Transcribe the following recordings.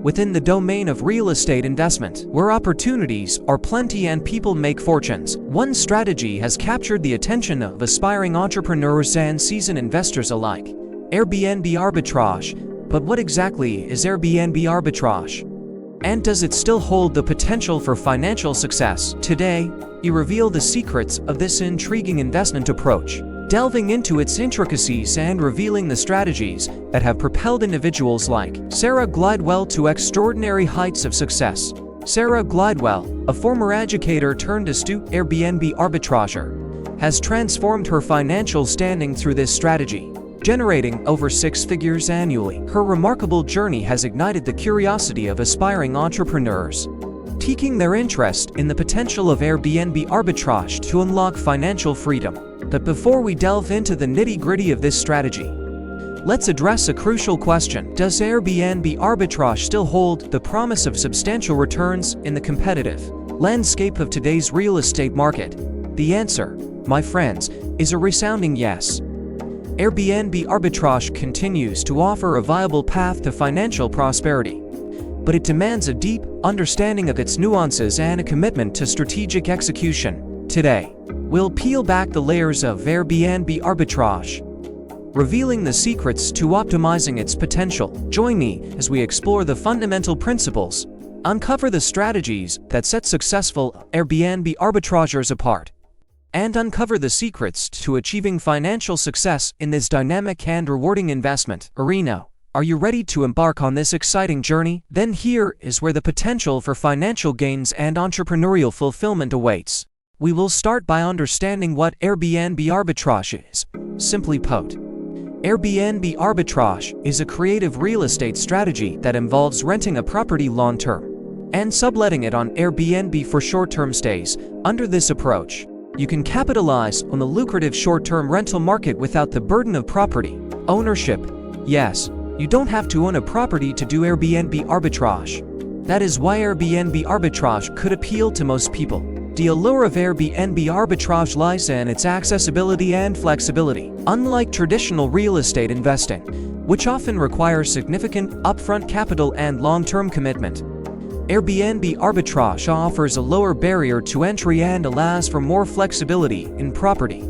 within the domain of real estate investment, where opportunities are plenty and people make fortunes. One strategy has captured the attention of aspiring entrepreneurs and seasoned investors alike: Airbnb arbitrage. But what exactly is Airbnb arbitrage? And does it still hold the potential for financial success? Today, we reveal the secrets of this intriguing investment approach, delving into its intricacies and revealing the strategies that have propelled individuals like Sarah Glidewell to extraordinary heights of success. Sarah Glidewell, a former educator turned astute Airbnb arbitrager, has transformed her financial standing through this strategy, generating over 6 figures annually. Her remarkable journey has ignited the curiosity of aspiring entrepreneurs, piquing their interest in the potential of Airbnb arbitrage to unlock financial freedom. But before we delve into the nitty-gritty of this strategy, let's address a crucial question: does Airbnb arbitrage still hold the promise of substantial returns in the competitive landscape of today's real estate market? The answer, my friends, is a resounding yes. Airbnb arbitrage continues to offer a viable path to financial prosperity, but it demands a deep understanding of its nuances and a commitment to strategic execution. Today, we'll peel back the layers of Airbnb arbitrage, revealing the secrets to optimizing its potential. Join me as we explore the fundamental principles, uncover the strategies that set successful Airbnb arbitrageurs apart, and uncover the secrets to achieving financial success in this dynamic and rewarding investment arena. Are you ready to embark on this exciting journey? Then here is where the potential for financial gains and entrepreneurial fulfillment awaits. We will start by understanding what Airbnb arbitrage is. Simply put, Airbnb arbitrage is a creative real estate strategy that involves renting a property long-term and subletting it on Airbnb for short-term stays. Under this approach, you can capitalize on the lucrative short-term rental market without the burden of property ownership. Yes, you don't have to own a property to do Airbnb arbitrage. That is why Airbnb arbitrage could appeal to most people. The allure of Airbnb arbitrage lies in its accessibility and flexibility. Unlike traditional real estate investing, which often requires significant upfront capital and long-term commitment, Airbnb arbitrage offers a lower barrier to entry and allows for more flexibility in property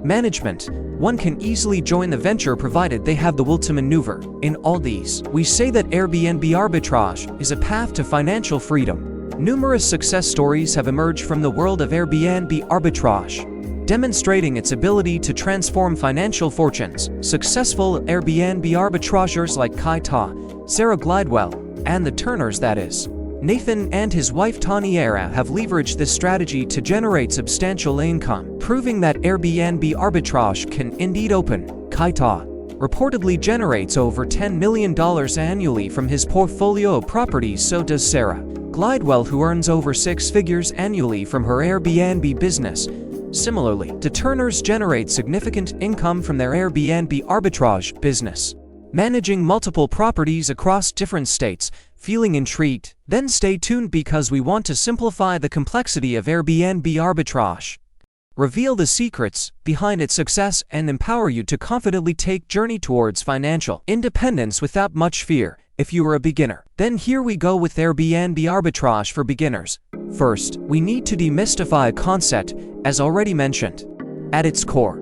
management. One can easily join the venture provided they have the will to maneuver. In all these, we say that Airbnb arbitrage is a path to financial freedom. Numerous success stories have emerged from the world of Airbnb arbitrage, demonstrating its ability to transform financial fortunes. Successful Airbnb arbitrageurs like Kai Ta, Sarah Glidewell, and the Turners, that is, Nathan and his wife Taniera, have leveraged this strategy to generate substantial income, proving that Airbnb arbitrage can indeed open. Kai Ta reportedly generates over $10 million annually from his portfolio of properties. So does Sarah Glidewell, who earns over 6 figures annually from her Airbnb business. Similarly, the Turners generate significant income from their Airbnb arbitrage business, managing multiple properties across different states. Feeling intrigued? Then stay tuned, because we want to simplify the complexity of Airbnb arbitrage, reveal the secrets behind its success, and empower you to confidently take journey towards financial independence without much fear. If you are a beginner, then here we go with Airbnb arbitrage for beginners. First, we need to demystify a concept, as already mentioned. At its core,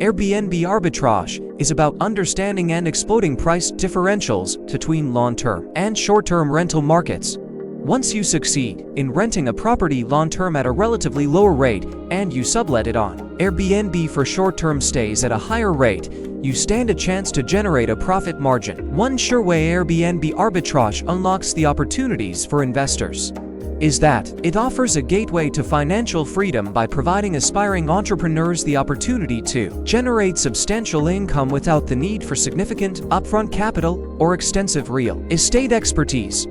Airbnb arbitrage is about understanding and exploiting price differentials between long-term and short-term rental markets. Once you succeed in renting a property long-term at a relatively lower rate and you sublet it on Airbnb for short-term stays at a higher rate, you stand a chance to generate a profit margin. One sure way Airbnb arbitrage unlocks the opportunities for investors is that it offers a gateway to financial freedom by providing aspiring entrepreneurs the opportunity to generate substantial income without the need for significant upfront capital or extensive real estate expertise.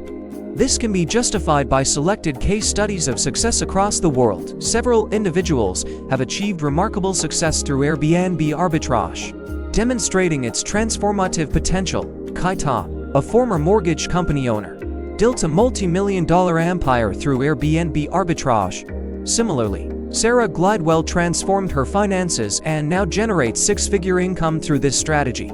This can be justified by selected case studies of success across the world. Several individuals have achieved remarkable success through Airbnb arbitrage, demonstrating its transformative potential. Kai Ta, a former mortgage company owner, built a multi-million-dollar empire through Airbnb arbitrage. Similarly, Sarah Glidewell transformed her finances and now generates 6-figure income through this strategy.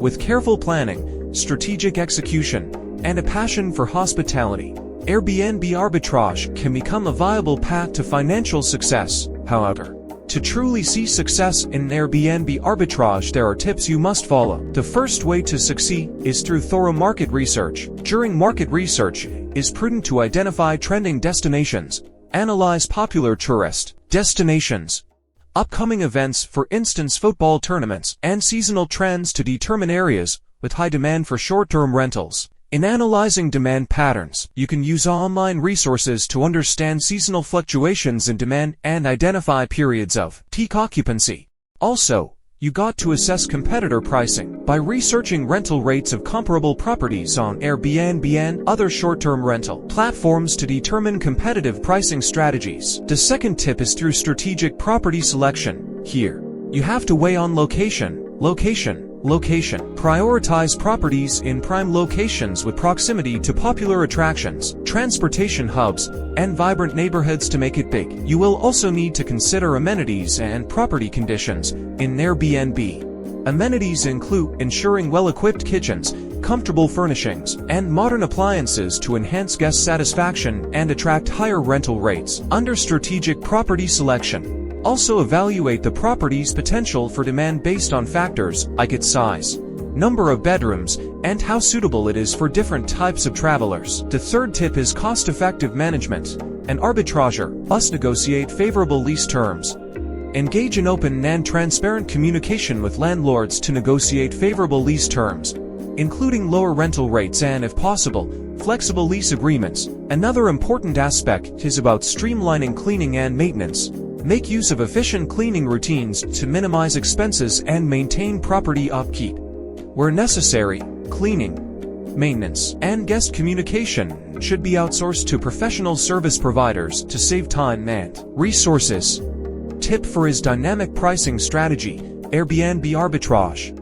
With careful planning, strategic execution, and a passion for hospitality, Airbnb arbitrage can become a viable path to financial success. However, to truly see success in Airbnb arbitrage, there are tips you must follow. The first way to succeed is through thorough market research. During market research, it is prudent to identify trending destinations, analyze popular tourist destinations, upcoming events, for instance football tournaments, and seasonal trends to determine areas with high demand for short-term rentals. In analyzing demand patterns, you can use online resources to understand seasonal fluctuations in demand and identify periods of peak occupancy. Also, you got to assess competitor pricing by researching rental rates of comparable properties on Airbnb and other short-term rental platforms to determine competitive pricing strategies. The second tip is through strategic property selection. Here, you have to weigh on location. Prioritize properties in prime locations with proximity to popular attractions, transportation hubs, and vibrant neighborhoods to make it big. You will also need to consider amenities and property conditions in Airbnb. Amenities include ensuring well-equipped kitchens, comfortable furnishings, and modern appliances to enhance guest satisfaction and attract higher rental rates. Under strategic property selection, also evaluate the property's potential for demand based on factors like its size, number of bedrooms, and how suitable it is for different types of travelers. The third tip is cost-effective management. An arbitrager must negotiate favorable lease terms. Engage in open and transparent communication with landlords to negotiate favorable lease terms, including lower rental rates and, if possible, flexible lease agreements. Another important aspect is about streamlining cleaning and maintenance. Make use of efficient cleaning routines to minimize expenses and maintain property upkeep. Where necessary, cleaning, maintenance, and guest communication should be outsourced to professional service providers to save time and resources. Tip 4 is dynamic pricing strategy, Airbnb arbitrage.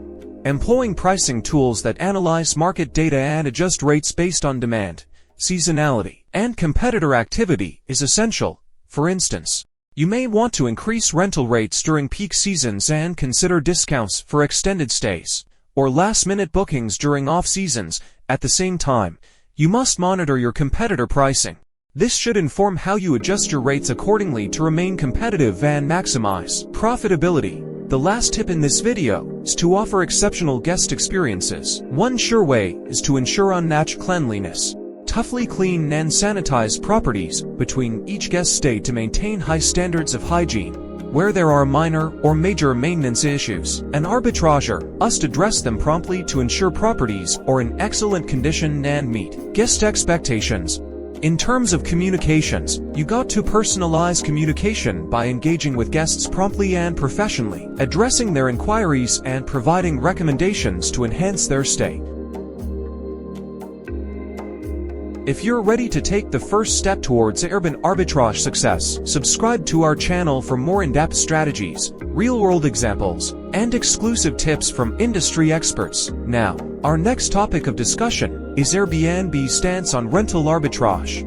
Employing pricing tools that analyze market data and adjust rates based on demand, seasonality, and competitor activity is essential. For instance, you may want to increase rental rates during peak seasons and consider discounts for extended stays or last-minute bookings during off-seasons. At the same time, you must monitor your competitor pricing. This should inform how you adjust your rates accordingly to remain competitive and maximize profitability. The last tip in this video is to offer exceptional guest experiences. One sure way is to ensure unmatched cleanliness. Toughly clean and sanitize properties between each guest stay to maintain high standards of hygiene. Where there are minor or major maintenance issues, an arbitrager must address them promptly to ensure properties are in excellent condition and meet guest expectations. In terms of communications, you got to personalize communication by engaging with guests promptly and professionally, addressing their inquiries and providing recommendations to enhance their stay. If you're ready to take the first step towards urban arbitrage success, subscribe to our channel for more in-depth strategies, real-world examples, and exclusive tips from industry experts. Now, our next topic of discussion is Airbnb's stance on rental arbitrage.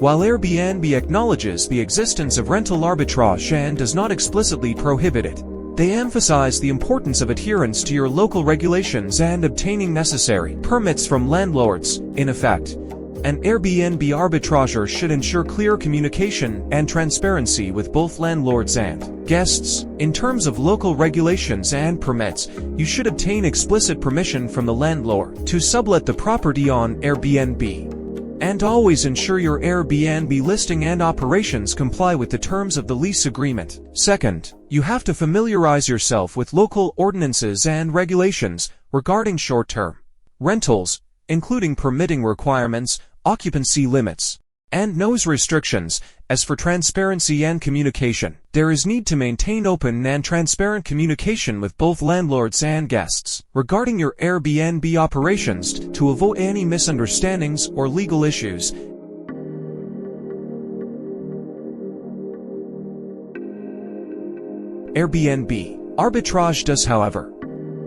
While Airbnb acknowledges the existence of rental arbitrage and does not explicitly prohibit it, they emphasize the importance of adherence to your local regulations and obtaining necessary permits from landlords. In effect, an Airbnb arbitrager should ensure clear communication and transparency with both landlords and guests. In terms of local regulations and permits, you should obtain explicit permission from the landlord to sublet the property on Airbnb. And always ensure your Airbnb listing and operations comply with the terms of the lease agreement. Second, you have to familiarize yourself with local ordinances and regulations regarding short-term rentals, including permitting requirements, occupancy limits, and noise restrictions. As for transparency and communication, there is need to maintain open and transparent communication with both landlords and guests regarding your Airbnb operations to avoid any misunderstandings or legal issues. Airbnb arbitrage does, however,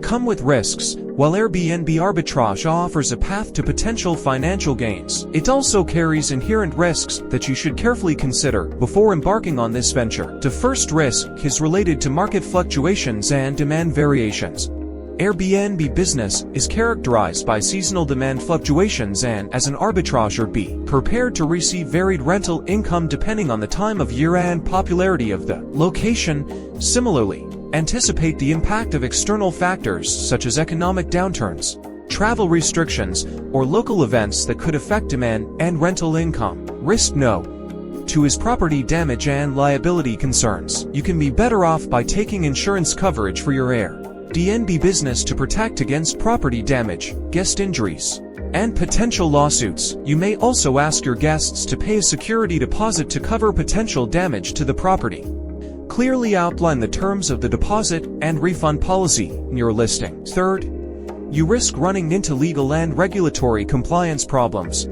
come with risks. While Airbnb arbitrage offers a path to potential financial gains, it also carries inherent risks that you should carefully consider before embarking on this venture. The first risk is related to market fluctuations and demand variations. Airbnb business is characterized by seasonal demand fluctuations and, as an arbitrage, be prepared to receive varied rental income depending on the time of year and popularity of the location. Similarly, anticipate the impact of external factors such as economic downturns, travel restrictions, or local events that could affect demand and rental income. Risk no. To his property damage and liability concerns, you can be better off by taking insurance coverage for your Airbnb business to protect against property damage, guest injuries, and potential lawsuits. You may also ask your guests to pay a security deposit to cover potential damage to the property. Clearly outline the terms of the deposit and refund policy in your listing. Third, you risk running into legal and regulatory compliance problems.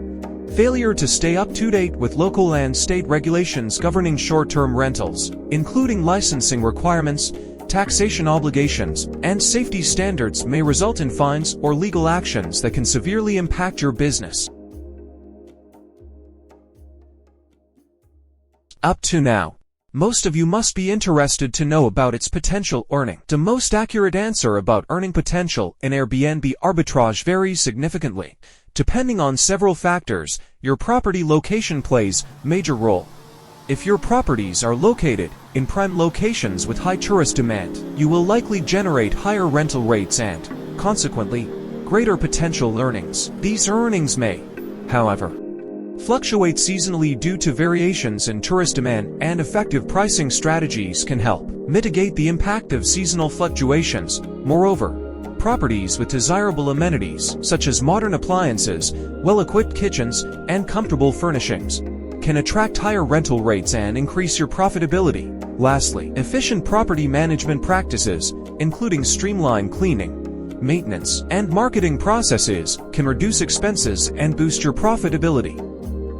Failure to stay up to date with local and state regulations governing short-term rentals, including licensing requirements, taxation obligations, and safety standards, may result in fines or legal actions that can severely impact your business. Up to now, most of you must be interested to know about its potential earning. The most accurate answer about earning potential in Airbnb arbitrage varies significantly. Depending on several factors, your property location plays a major role. If your properties are located in prime locations with high tourist demand, you will likely generate higher rental rates and, consequently, greater potential earnings. These earnings may, however, fluctuate seasonally due to variations in tourist demand, and effective pricing strategies can help mitigate the impact of seasonal fluctuations. Moreover, properties with desirable amenities, such as modern appliances, well-equipped kitchens, and comfortable furnishings, can attract higher rental rates and increase your profitability. Lastly, efficient property management practices, including streamlined cleaning, maintenance, and marketing processes, can reduce expenses and boost your profitability.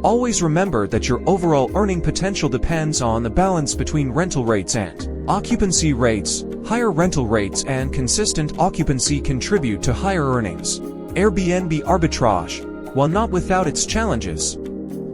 Always remember that your overall earning potential depends on the balance between rental rates and occupancy rates. Higher rental rates and consistent occupancy contribute to higher earnings. Airbnb arbitrage, while not without its challenges,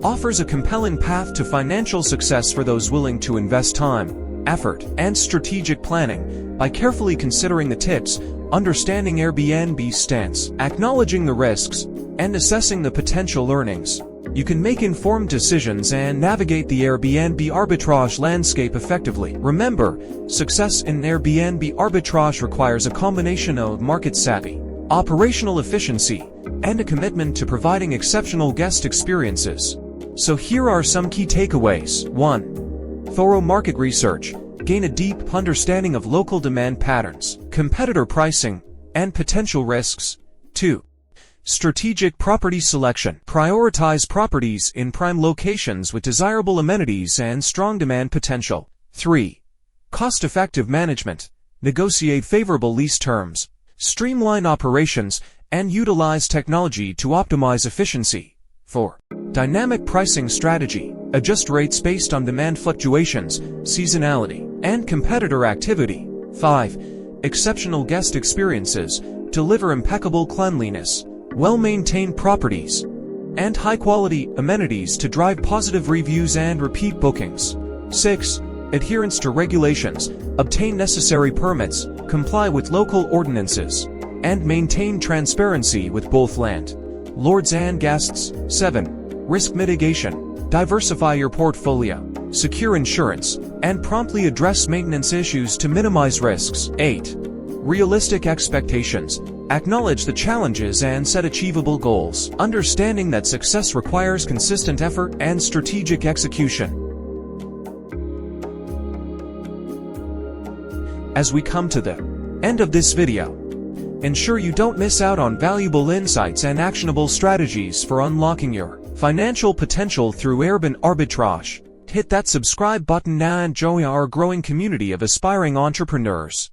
offers a compelling path to financial success for those willing to invest time, effort, and strategic planning. By carefully considering the tips, understanding Airbnb's stance, acknowledging the risks, and assessing the potential earnings, you can make informed decisions and navigate the Airbnb arbitrage landscape effectively. Remember, success in Airbnb arbitrage requires a combination of market savvy, operational efficiency, and a commitment to providing exceptional guest experiences. So here are some key takeaways. 1. Thorough market research. Gain a deep understanding of local demand patterns, competitor pricing, and potential risks. 2. Strategic property selection. Prioritize properties in prime locations with desirable amenities and strong demand potential. 3. Cost-effective management. Negotiate favorable lease terms, streamline operations, and utilize technology to optimize efficiency. 4. Dynamic pricing strategy. Adjust rates based on demand fluctuations, seasonality, and competitor activity. 5. Exceptional guest experiences. Deliver impeccable cleanliness, well-maintained properties, and high-quality amenities to drive positive reviews and repeat bookings. 6. Adherence to regulations. Obtain necessary permits, comply with local ordinances, and maintain transparency with both landlords and guests. 7. Risk mitigation. Diversify your portfolio, secure insurance, and promptly address maintenance issues to minimize risks. 8. Realistic expectations. Acknowledge the challenges and set achievable goals, understanding that success requires consistent effort and strategic execution. As we come to the end of this video, ensure you don't miss out on valuable insights and actionable strategies for unlocking your financial potential through urban arbitrage. Hit that subscribe button now and join our growing community of aspiring entrepreneurs.